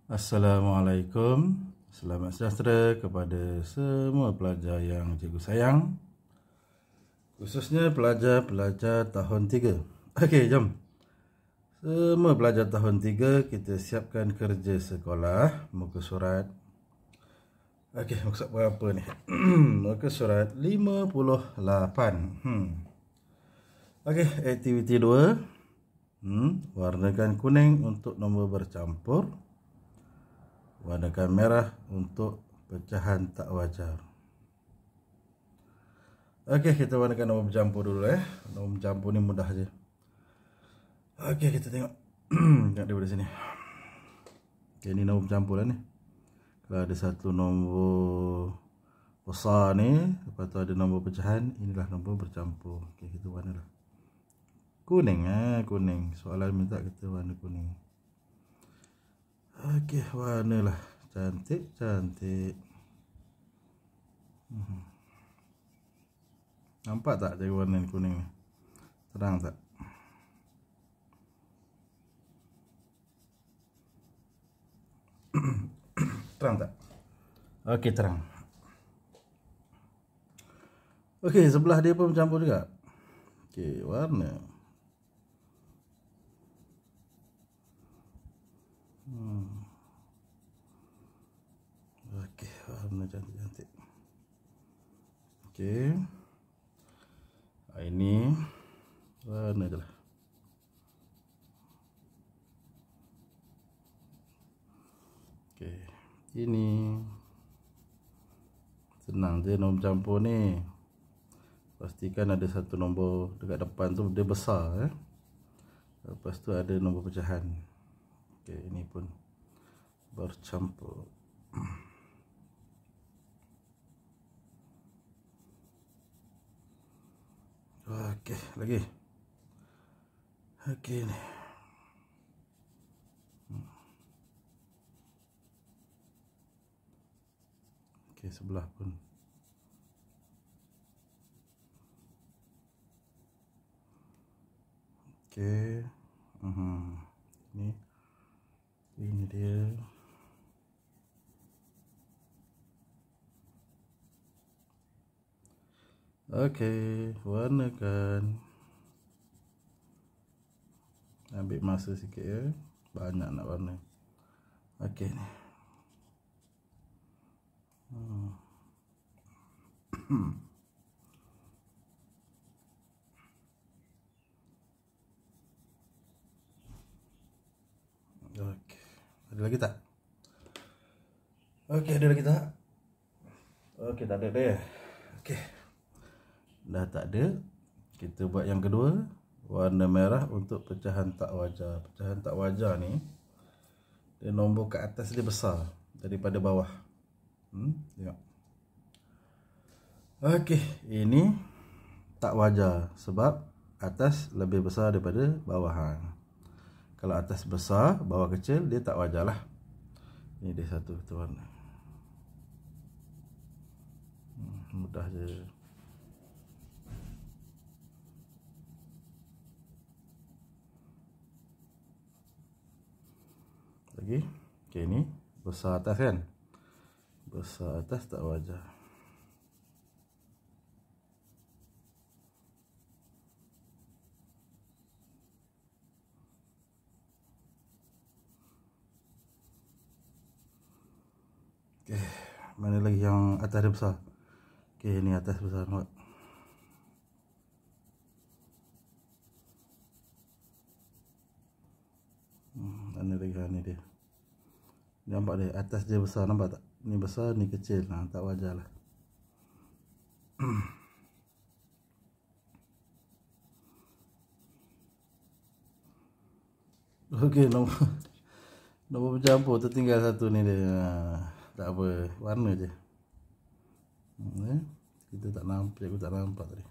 Assalamualaikum. Selamat sejahtera kepada semua pelajar yang cikgu sayang, khususnya pelajar-pelajar tahun 3. Okey, jom. Semua pelajar tahun 3 kita siapkan kerja sekolah, muka surat. Okey, muka surat berapa ni? Muka surat 58. Okey, aktiviti 2. Warnakan kuning untuk nombor bercampur. Warnakan merah untuk pecahan tak wajar. Okey, kita warnakan nombor bercampur dulu . Nombor bercampur ni mudah je. Okey, kita tengok. Tengok daripada sini. Okey, ni nombor bercampur lah ni. Kalau ada satu nombor besar ni, lepas tu ada nombor pecahan, inilah nombor bercampur. Okey, kita warnalah kuning. Kuning. Soalan minta kita warna kuning. Okey, warnalah cantik-cantik. Nampak tak cara warna kuning ni? Terang tak? Terang tak? Okey, terang. Okey, sebelah dia pun bercampur juga. Okey, warna. Okey, warna cantik-cantik. Okey. Ini warna je lah. Okey, ini senang je nombor campur ni. Pastikan ada satu nombor dekat depan tu dia besar . Lepas tu ada nombor pecahan. Okey, ini pun bercampur. Okey, lagi. Okey ni. Okey, sebelah pun. Okey. Ini dia. Okey, warnakan. Ambil masa sikit ya. Banyak nak warna. Okey ni. Okey. Ada lagi tak? Okey, ada lagi tak? Okey, tak ada dah. Okey. Dah tak ada. Kita buat yang kedua. Warna merah untuk pecahan tak wajar. Pecahan tak wajar ni, dia nombor kat atas dia besar daripada bawah. Tengok. Okey, ini tak wajar sebab atas lebih besar daripada bawahan. Kalau atas besar, bawah kecil, dia tak wajar lah. Ini dia satu warna. Mudah je. Lagi. Okey, ni besar atas kan? Besar atas tak wajar. Okey, mana lagi yang atas dia besar? Okey, ni atas besar nampak. Mana lagi ni dia. Nampak dia atas dia besar, nampak tak? Ni besar, ni kecil. Tak wajar lah. Okey, nombor bercampur tertinggal satu ni dia. Tak apa, warna je. Kita tak nampak, aku tak nampak tadi.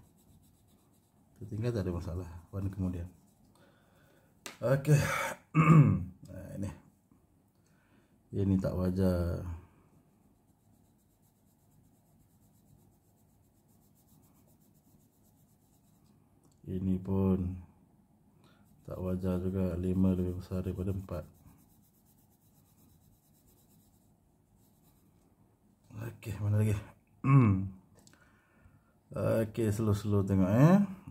Tertinggal tak ada masalah, warna kemudian. Okey. Ini tak wajar. Ini pun tak wajar juga. 5 lebih besar daripada 4. Okey, mana lagi? Okey, slow-slow tengok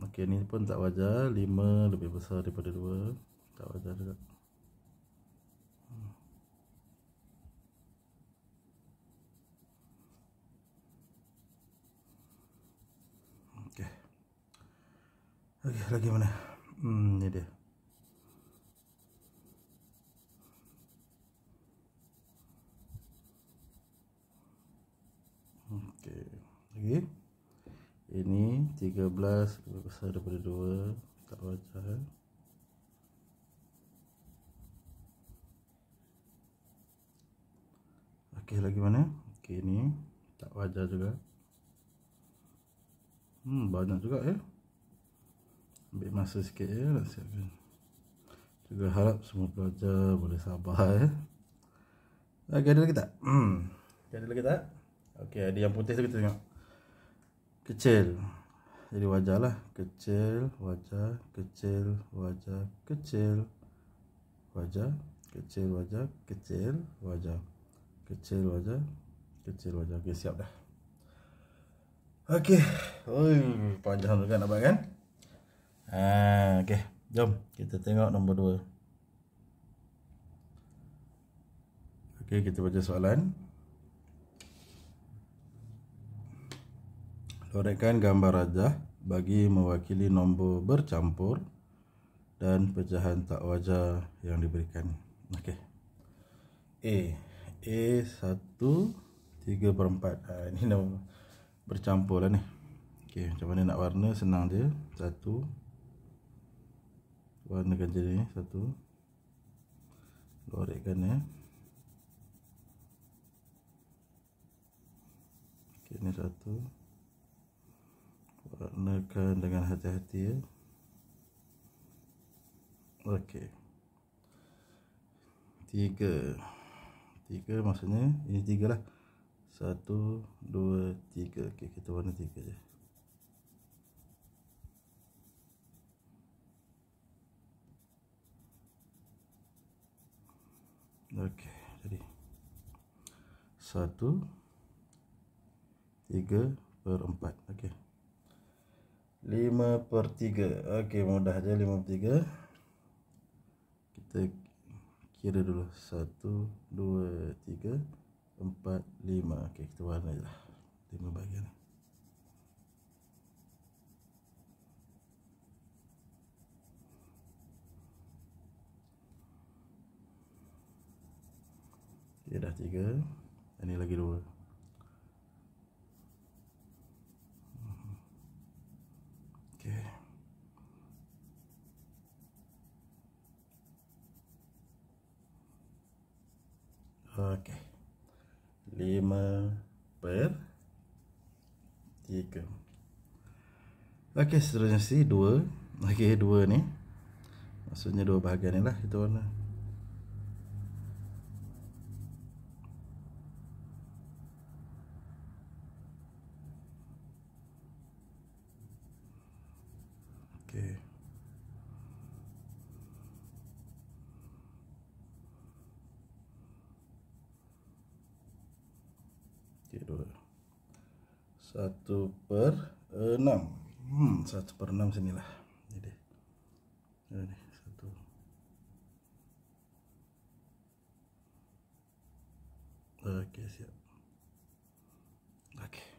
Okey, ni pun tak wajar. 5 lebih besar daripada 2. Tak wajar juga. Okey. Okey, lagi mana? Ni dia. Okey. Lagi. Ini 13 lebih besar daripada 2. Tak wajar. Okey, lagi mana? Okey, ni tak wajar juga. Banyak juga Ambil masa sikit nak siapkan. Juga harap semua pelajar boleh sabar Okey, ada lagi tak? Ada lagi tak? Okey, ada yang putih tu kita tengok. Kecil. Jadi wajar lah. Kecil, wajar, kecil, wajar, kecil, wajar, kecil, wajar, kecil, wajar, kecil, wajar, kecil, wajar. Okey, siap dah. Okey. Panjang juga nak buat kan? Okey, jom kita tengok nombor 2. Okey, kita baca soalan. Loraikan gambar rajah bagi mewakili nombor bercampur dan pecahan tak wajar yang diberikan. Okey. A 1 3/4. Ini nombor bercampur lah ni. Okey, macam mana nak warna? Senang je. 1 warnakan je ni. 1 loraikan Okey, ni 1 warnakan dengan hati-hati Okey. 3 maksudnya ini 3 lah. 1 2 3. Okey, kita warna 3 je. Okey, jadi 1 3/4. Okey. 5/3. Okey, mudah je 5/3. Kita kira dulu. 1 2 3 4 5. Okey, kita warna je lah 5 bahagian ni. Okey, dah 3. Ini lagi 2. Okey. Okey. 5/3. Okey, seterusnya si 2. Okey, 2 ni maksudnya 2 bahagian ni lah kita warna. Okey. Okey, 2. 1/6. 1/6 sinilah. Ni dia. Ni 1. Okey, siap. Okey.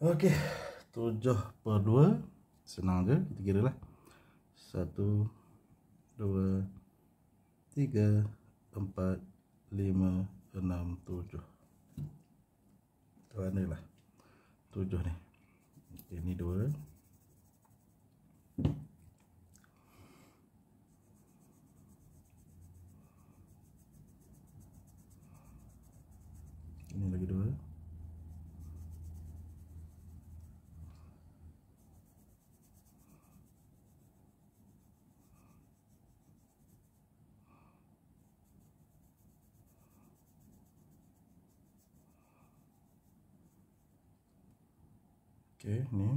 Okey. 7/2. Senang je, kita kira lah. 1 2 3 4 5 6 7. Warna lah 7 ni. Ini 2. Ini lagi 2. Okey, ni.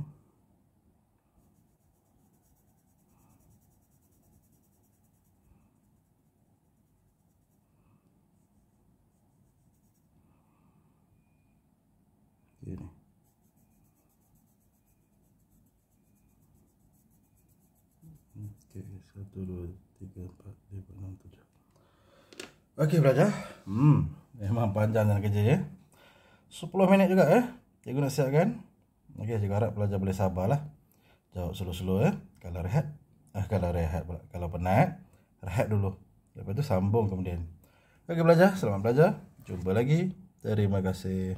Okey, 1 2 3 4 5 6 7. Okey belajar. Memang panjang dalam kerja ya. 10 minit juga cikgu nak siapkan. Okey, cikgu harap pelajar boleh sabarlah. Jawab slow-slow Kalau rehat pula. Kalau penat, rehat dulu. Lepas tu sambung kemudian. Okey belajar, selamat belajar. Jumpa lagi. Terima kasih.